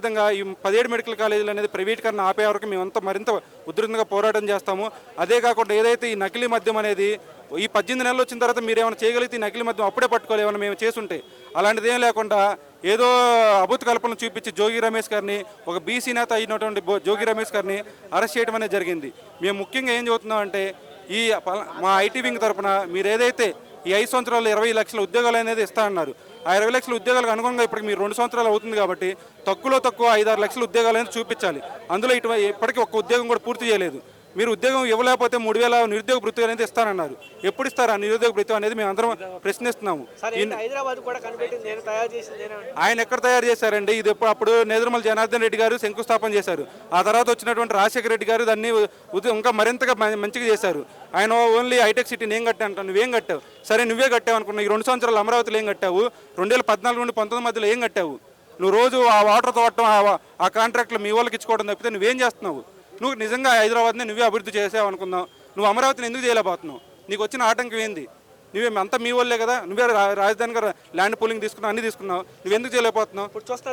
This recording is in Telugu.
అదేవిధంగా ఈ 17 మెడికల్ కాలేజీలు అనేది ప్రైవేటీకరణ ఆపే వరకు మేమంతా మరింత ఉధృతంగా పోరాటం చేస్తాము. అదే కాకుండా ఏదైతే ఈ నకిలీ మద్యం అనేది ఈ 18 నెలలు వచ్చిన తర్వాత మీరు ఏమైనా చేయగలిగితే ఈ నకిలీ మద్యం అప్పుడే పట్టుకోవాలి ఏమైనా మేము చేసుంటే. అలాంటిది ఏం లేకుండా ఏదో అభూత కల్పనలు చూపించి జోగి రమేష్ గారిని, ఒక బీసీ నేత అయినటువంటి జోగి రమేష్ గారిని అరెస్ట్ చేయడం అనేది జరిగింది. మేము ముఖ్యంగా ఏం చెబుతున్నాం అంటే ఈ మా ఐటీ వింగ్ తరఫున మీరు ఏదైతే ఈ 5 సంవత్సరాలు 20 లక్షల ఉద్యోగాలు అనేది ఇస్తా అన్నారు. ఆ 20 లక్షల ఉద్యోగాలకు అనుగుణంగా ఇప్పటికి మీరు 2 సంవత్సరాలు అవుతుంది కాబట్టి తక్కువ 5-6 లక్షల ఉద్యోగాలు అనేది చూపించాలి. అందులో ఇప్పటికీ ఒక్క ఉద్యోగం కూడా పూర్తి చేయలేదు. మీరు ఉద్యోగం ఇవ్వలేకపోతే 3000 నిరుద్యోగ భృతి అనేది ఇస్తానన్నారు. ఎప్పుడు ఇస్తారు ఆ నిరుద్యోగ భృతి అనేది మేము అందరం ప్రశ్నిస్తున్నాము. ఆయన ఎక్కడ తయారు చేశారండి? ఇది అప్పుడు నేదురుమల జనార్దన్ రెడ్డి గారు శంకుస్థాపన చేశారు. ఆ తర్వాత వచ్చినటువంటి రాజశేఖర రెడ్డి గారు దాన్ని ఇంకా మరింతగా మంచిగా చేశారు. ఆయన ఓన్లీ హైటెక్ సిటీ నేను కట్టాను అంటాను. నువ్వేం కట్టావు? సరే నువ్వే కట్టావు అనుకున్నా. ఈ 2 సంవత్సరాలు అమరావతిలో ఏం కట్టావు? 2014 నుండి 19 మధ్యలో ఏం కట్టావు? నువ్వు రోజు ఆ వాటర్ తోడటం ఆ కాంట్రాక్ట్లు మీ వాళ్ళకి ఇచ్చుకోవడం తప్పితే నువ్వేం చేస్తున్నావు? నువ్వు నిజంగా హైదరాబాద్ని నువ్వే అభివృద్ధి చేసావు అనుకుందాం. నువ్వు అమరావతిని ఎందుకు చేయలేకపోతున్నావు? నీకు వచ్చిన ఆటంకం ఏంది? నువ్వే అంతా మీ వాళ్ళే కదా, నువ్వే రాజధానిగా ల్యాండ్ పూలింగ్ తీసుకున్నావు, అన్ని తీసుకున్నావు, నువ్వెందుకు చేయలేకపోతున్నావు?